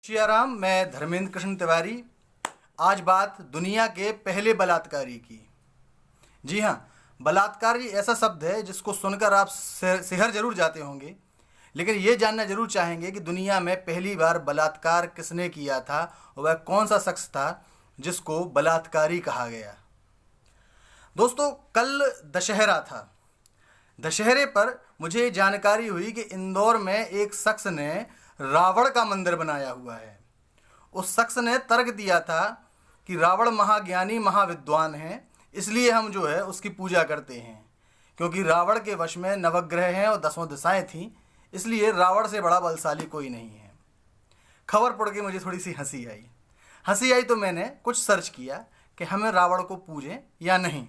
श्रीराम, मैं धर्मेंद्र कृष्ण तिवारी। आज बात दुनिया के पहले बलात्कारी की। जी हाँ, बलात्कारी ऐसा शब्द है जिसको सुनकर आप सिहर जरूर जाते होंगे, लेकिन ये जानना जरूर चाहेंगे कि दुनिया में पहली बार बलात्कार किसने किया था और वह कौन सा शख्स था जिसको बलात्कारी कहा गया। दोस्तों, कल दशहरा था। दशहरे पर मुझे जानकारी हुई कि इंदौर में एक शख्स ने रावण का मंदिर बनाया हुआ है। उस शख्स ने तर्क दिया था कि रावण महाज्ञानी महाविद्वान है, इसलिए हम जो है उसकी पूजा करते हैं, क्योंकि रावण के वश में नवग्रह हैं और 10 दिशाएं थीं, इसलिए रावण से बड़ा बलशाली कोई नहीं है। खबर पढ़ के मुझे थोड़ी सी हंसी आई तो मैंने कुछ सर्च किया कि हमें रावण को पूजें या नहीं।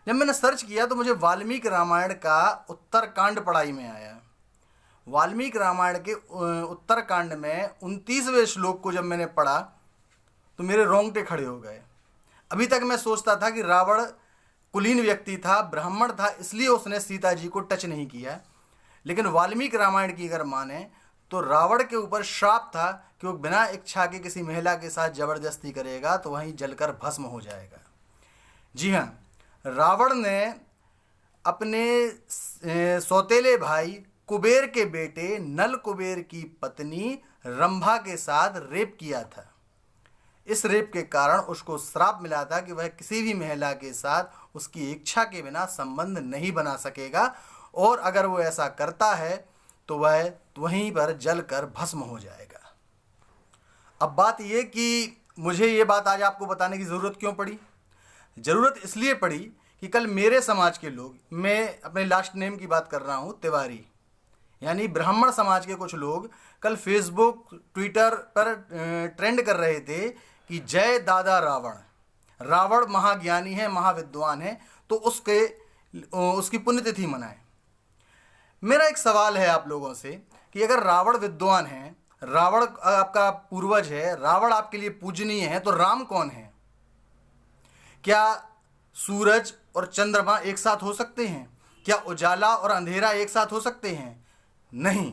जब मैंने सर्च किया तो मुझे वाल्मीकि रामायण का उत्तरकांड पढ़ाई में आया। वाल्मीकि रामायण के उत्तरकांड में 29वें श्लोक को जब मैंने पढ़ा तो मेरे रोंगटे खड़े हो गए। अभी तक मैं सोचता था कि रावण कुलीन व्यक्ति था, ब्राह्मण था, इसलिए उसने सीता जी को टच नहीं किया। लेकिन वाल्मीकि रामायण की अगर माने तो रावण के ऊपर श्राप था कि वो बिना इच्छा के किसी महिला के साथ जबरदस्ती करेगा तो वहीं जलकर भस्म हो जाएगा। जी हाँ, रावण ने अपने सौतेले भाई कुबेर के बेटे नल कुबेर की पत्नी रंभा के साथ रेप किया था। इस रेप के कारण उसको श्राप मिला था कि वह किसी भी महिला के साथ उसकी इच्छा के बिना संबंध नहीं बना सकेगा, और अगर वो ऐसा करता है तो वह वहीं पर जलकर भस्म हो जाएगा। अब बात ये कि मुझे ये बात आज आपको बताने की ज़रूरत क्यों पड़ी। ज़रूरत इसलिए पड़ी कि कल मेरे समाज के लोग, मैं अपने लास्ट नेम की बात कर रहा हूँ, तिवारी, यानी ब्राह्मण समाज के कुछ लोग कल फेसबुक ट्विटर पर ट्रेंड कर रहे थे कि जय दादा रावण, रावण महाज्ञानी है, महाविद्वान है, तो उसकी पुण्यतिथि मनाएं। मेरा एक सवाल है आप लोगों से कि अगर रावण विद्वान है, रावण आपका पूर्वज है, रावण आपके लिए पूजनीय है, तो राम कौन है? क्या सूरज और चंद्रमा एक साथ हो सकते हैं? क्या उजाला और अंधेरा एक साथ हो सकते हैं? नहीं,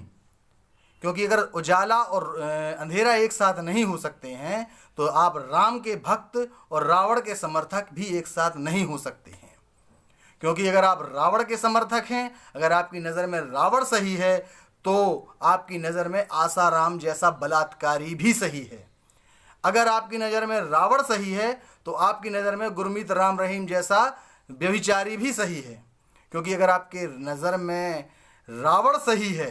क्योंकि अगर उजाला और अंधेरा एक साथ नहीं हो सकते हैं तो आप राम के भक्त और रावण के समर्थक भी एक साथ नहीं हो सकते हैं। क्योंकि अगर आप रावण के समर्थक हैं, अगर आपकी नज़र में रावण सही है, तो आपकी नज़र में आसाराम जैसा बलात्कारी भी सही है। अगर आपकी नज़र में रावण सही है तो आपकी नज़र में गुरमीत राम रहीम जैसा व्यभिचारी भी सही है। क्योंकि अगर आपके नज़र में रावण सही है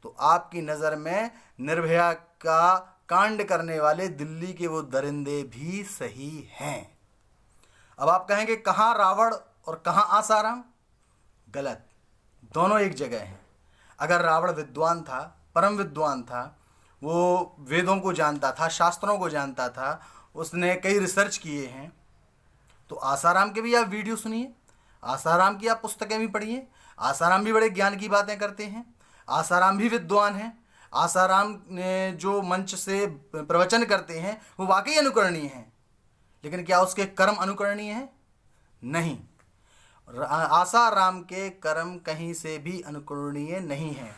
तो आपकी नज़र में निर्भया का कांड करने वाले दिल्ली के वो दरिंदे भी सही हैं। अब आप कहेंगे कहाँ रावण और कहाँ आसाराम? गलत, दोनों एक जगह हैं। अगर रावण विद्वान था, परम विद्वान था, वो वेदों को जानता था, शास्त्रों को जानता था, उसने कई रिसर्च किए हैं, तो आसाराम के भी आप वीडियो सुनिए, आसाराम की आप पुस्तकें भी पढ़िए। आसाराम भी बड़े ज्ञान की बातें करते हैं, आसाराम भी विद्वान हैं। आसाराम ने जो मंच से प्रवचन करते हैं वो वाकई अनुकरणीय हैं, लेकिन क्या उसके कर्म अनुकरणीय हैं? नहीं, आसाराम के कर्म कहीं से भी अनुकरणीय नहीं हैं।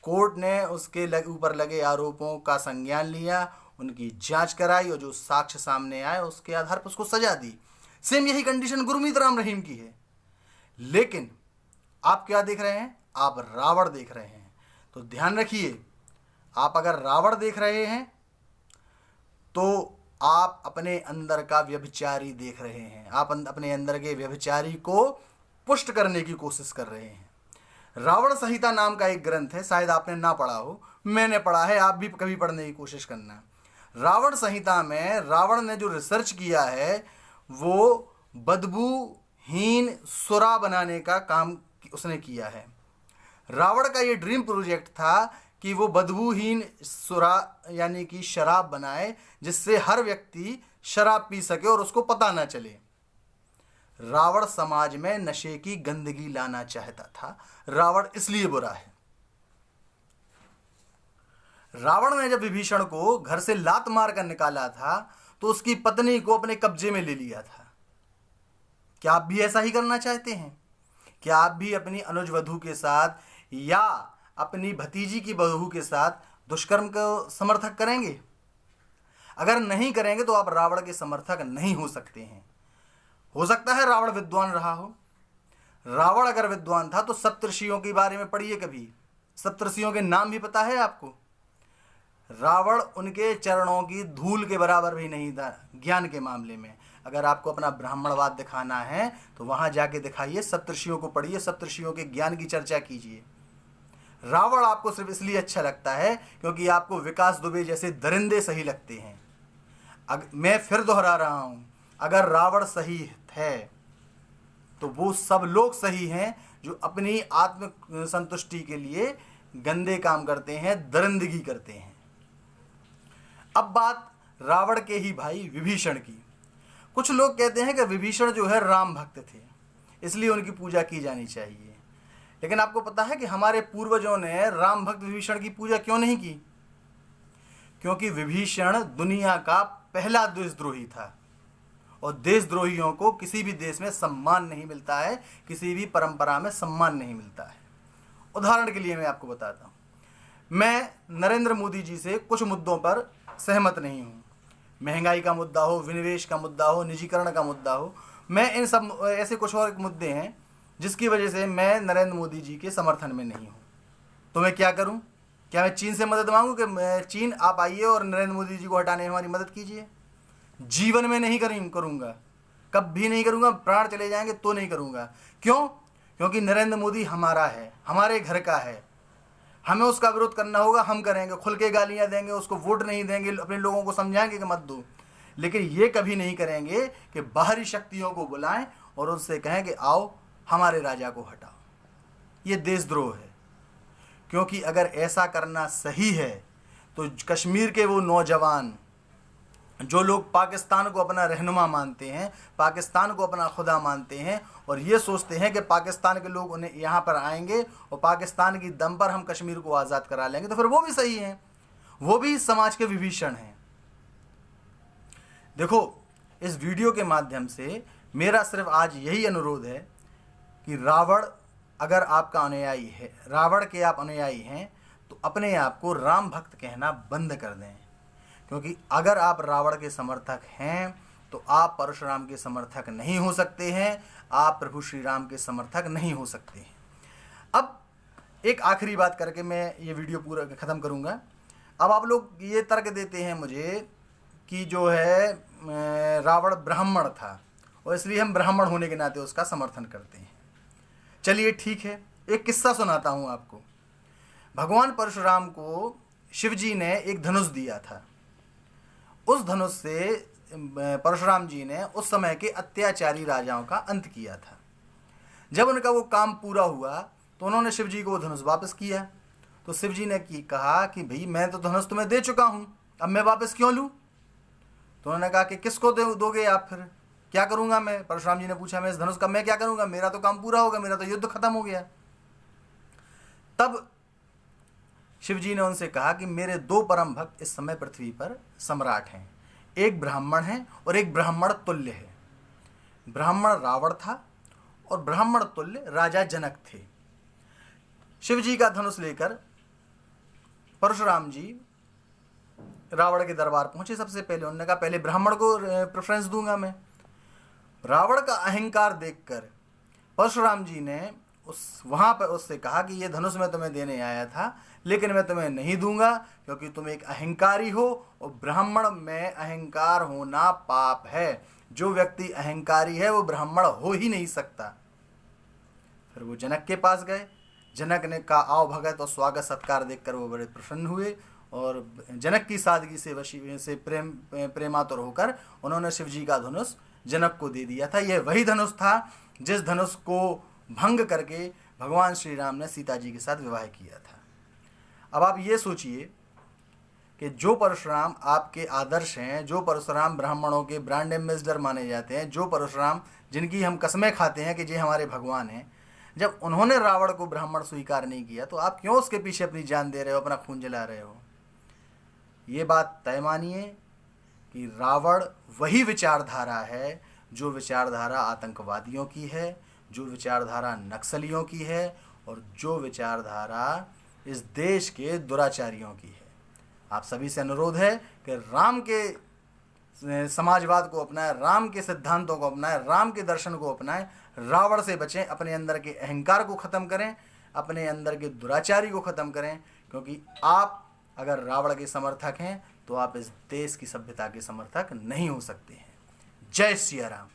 कोर्ट ने उसके ऊपर लगे आरोपों का संज्ञान लिया, उनकी जांच कराई और जो साक्ष्य सामने आए उसके आधार पर उसको सजा दी। सेम यही कंडीशन गुरमीत राम रहीम की है। लेकिन आप क्या देख रहे हैं? आप रावण देख रहे हैं। तो ध्यान रखिए, आप अगर रावण देख रहे हैं तो आप अपने अंदर का व्यभिचारी देख रहे हैं। आप अपने अंदर के व्यभिचारी को पुष्ट करने की कोशिश कर रहे हैं। रावण संहिता नाम का एक ग्रंथ है, शायद आपने ना पढ़ा हो, मैंने पढ़ा है, आप भी कभी पढ़ने की कोशिश करना। रावण संहिता में रावण ने जो रिसर्च किया है वो बदबूहीन सुरा बनाने का काम उसने किया है। रावण का ये ड्रीम प्रोजेक्ट था कि वो बदबूहीन सुरा यानी कि शराब बनाए, जिससे हर व्यक्ति शराब पी सके और उसको पता ना चले। रावण समाज में नशे की गंदगी लाना चाहता था। रावण इसलिए बुरा है। रावण ने जब विभीषण को घर से लात मार कर निकाला था तो उसकी पत्नी को अपने कब्जे में ले लिया था। क्या आप भी ऐसा ही करना चाहते हैं? क्या आप भी अपनी अनुज वधू के साथ या अपनी भतीजी की बहू के साथ दुष्कर्म को समर्थक करेंगे? अगर नहीं करेंगे तो आप रावण के समर्थक नहीं हो सकते हैं। हो सकता है रावण विद्वान रहा हो। रावण अगर विद्वान था तो सप्तऋषियों के बारे में पढ़िए कभी। सप्तऋषियों के नाम भी पता है आपको? रावण उनके चरणों की धूल के बराबर भी नहीं था ज्ञान के मामले में। अगर आपको अपना ब्राह्मणवाद दिखाना है तो वहां जाके दिखाइए, सप्तऋषियों को पढ़िए, सप्तऋषियों के ज्ञान की चर्चा कीजिए। रावण आपको सिर्फ इसलिए अच्छा लगता है क्योंकि आपको विकास दुबे जैसे दरिंदे सही लगते हैं। मैं फिर दोहरा रहा हूं, अगर रावण सही है तो वो सब लोग सही हैं जो अपनी आत्म संतुष्टि के लिए गंदे काम करते हैं, दरिंदगी करते हैं। अब बात रावण के ही भाई विभीषण की। कुछ लोग कहते हैं कि विभीषण जो है राम भक्त थे, इसलिए उनकी पूजा की जानी चाहिए। लेकिन आपको पता है कि हमारे पूर्वजों ने राम भक्त विभीषण की पूजा क्यों नहीं की? क्योंकि विभीषण दुनिया का पहला देशद्रोही था और देशद्रोहियों को किसी भी देश में सम्मान नहीं मिलता है, किसी भी परंपरा में सम्मान नहीं मिलता है। उदाहरण के लिए मैं आपको बताता हूँ, मैं नरेंद्र मोदी जी से कुछ मुद्दों पर सहमत नहीं हूँ। महंगाई का मुद्दा हो, विनिवेश का मुद्दा हो, निजीकरण का मुद्दा हो, मैं इन सब ऐसे कुछ और मुद्दे हैं जिसकी वजह से मैं नरेंद्र मोदी जी के समर्थन में नहीं हूँ। तो मैं क्या करूँ? क्या मैं चीन से मदद मांगूँ कि चीन आप आइए और नरेंद्र मोदी जी को हटाने में हमारी मदद कीजिए? जीवन में नहीं करूँगा, कभी नहीं करूँगा। प्राण चले जाएंगे तो नहीं करूँगा। क्यों? क्योंकि नरेंद्र मोदी हमारा है, हमारे घर का है। हमें उसका विरोध करना होगा, हम करेंगे, खुल के गालियाँ देंगे, उसको वोट नहीं देंगे, अपने लोगों को समझाएंगे कि मत दो। लेकिन ये कभी नहीं करेंगे कि बाहरी शक्तियों को बुलाएं और उनसे कहें कि आओ हमारे राजा को हटाओ। ये देशद्रोह है। क्योंकि अगर ऐसा करना सही है तो कश्मीर के वो नौजवान जो लोग पाकिस्तान को अपना रहनुमा मानते हैं, पाकिस्तान को अपना खुदा मानते हैं और ये सोचते हैं कि पाकिस्तान के लोग उन्हें यहाँ पर आएंगे और पाकिस्तान की दम पर हम कश्मीर को आज़ाद करा लेंगे, तो फिर वो भी सही हैं, वो भी समाज के विभीषण हैं। देखो, इस वीडियो के माध्यम से मेरा सिर्फ आज यही अनुरोध है कि रावण अगर आपका अनुयायी है, रावण के आप अनुयायी हैं, तो अपने आप को राम भक्त कहना बंद कर दें। क्योंकि अगर आप रावण के समर्थक हैं तो आप परशुराम के समर्थक नहीं हो सकते हैं, आप प्रभु श्री राम के समर्थक नहीं हो सकते हैं। अब एक आखिरी बात करके मैं ये वीडियो पूरा ख़त्म करूँगा। अब आप लोग ये तर्क देते हैं मुझे कि जो है रावण ब्राह्मण था और इसलिए हम ब्राह्मण होने के नाते उसका समर्थन करते हैं। चलिए ठीक है, एक किस्सा सुनाता हूँ आपको। भगवान परशुराम को शिव जी ने एक धनुष दिया था। उस धनुष से परशुराम जी ने उस समय के अत्याचारी राजाओं का अंत किया था। जब उनका वो काम पूरा हुआ तो उन्होंने शिव जी को वो धनुष वापस किया। तो शिव जी ने कहा कि भाई मैं तो धनुष तुम्हें दे चुका हूँ, अब मैं वापस क्यों लूँ? तो उन्होंने कहा कि किसको दोगे आप? फिर क्या करूँगा मैं? परशुराम जी ने पूछा, मैं इस धनुष का मैं क्या करूँगा? मेरा तो काम पूरा हो गया, मेरा तो युद्ध खत्म हो गया। तब शिव जी ने उनसे कहा कि मेरे दो परम भक्त इस समय पृथ्वी पर सम्राट हैं, एक ब्राह्मण है और एक ब्राह्मण तुल्य है। ब्राह्मण रावण था और ब्राह्मण तुल्य राजा जनक थे। शिव जी का धनुष लेकर परशुराम जी रावण के दरबार पहुंचे। सबसे पहले उन्होंने कहा पहले ब्राह्मण को प्रेफरेंस दूंगा मैं। रावण का अहंकार देखकर परशुराम जी ने वहां पर उससे कहा कि ये धनुष मैं तुम्हें देने आया था, लेकिन मैं तुम्हें नहीं दूंगा क्योंकि तुम एक अहंकारी हो और ब्राह्मण में अहंकार होना पाप है। जो व्यक्ति अहंकारी है वो ब्राह्मण हो ही नहीं सकता। फिर वो जनक के पास गए। जनक ने कहा आओ भगत, और स्वागत सत्कार देखकर वो बड़े प्रसन्न हुए और जनक की सादगी से प्रेमातुर होकर उन्होंने शिव जी का धनुष जनक को दे दिया था। यह वही धनुष था जिस धनुष को भंग करके भगवान श्री राम ने सीता जी के साथ विवाह किया था। अब आप ये सोचिए कि जो परशुराम आपके आदर्श हैं, जो परशुराम ब्राह्मणों के ब्रांड एम्बेसडर माने जाते हैं, जो परशुराम जिनकी हम कसमें खाते हैं कि ये हमारे भगवान हैं, जब उन्होंने रावण को ब्राह्मण स्वीकार नहीं किया तो आप क्यों उसके पीछे अपनी जान दे रहे हो, अपना खून जला रहे हो? ये बात तय मानिए कि रावण वही विचारधारा है जो विचारधारा आतंकवादियों की है, जो विचारधारा नक्सलियों की है और जो विचारधारा इस देश के दुराचारियों की है। आप सभी से अनुरोध है कि राम के समाजवाद को अपनाएं, राम के सिद्धांतों को अपनाएं, राम के दर्शन को अपनाएं, रावण से बचें, अपने अंदर के अहंकार को ख़त्म करें, अपने अंदर के दुराचारी को ख़त्म करें। क्योंकि आप अगर रावण के समर्थक हैं तो आप इस देश की सभ्यता के समर्थक नहीं हो सकते हैं। जय सिया राम।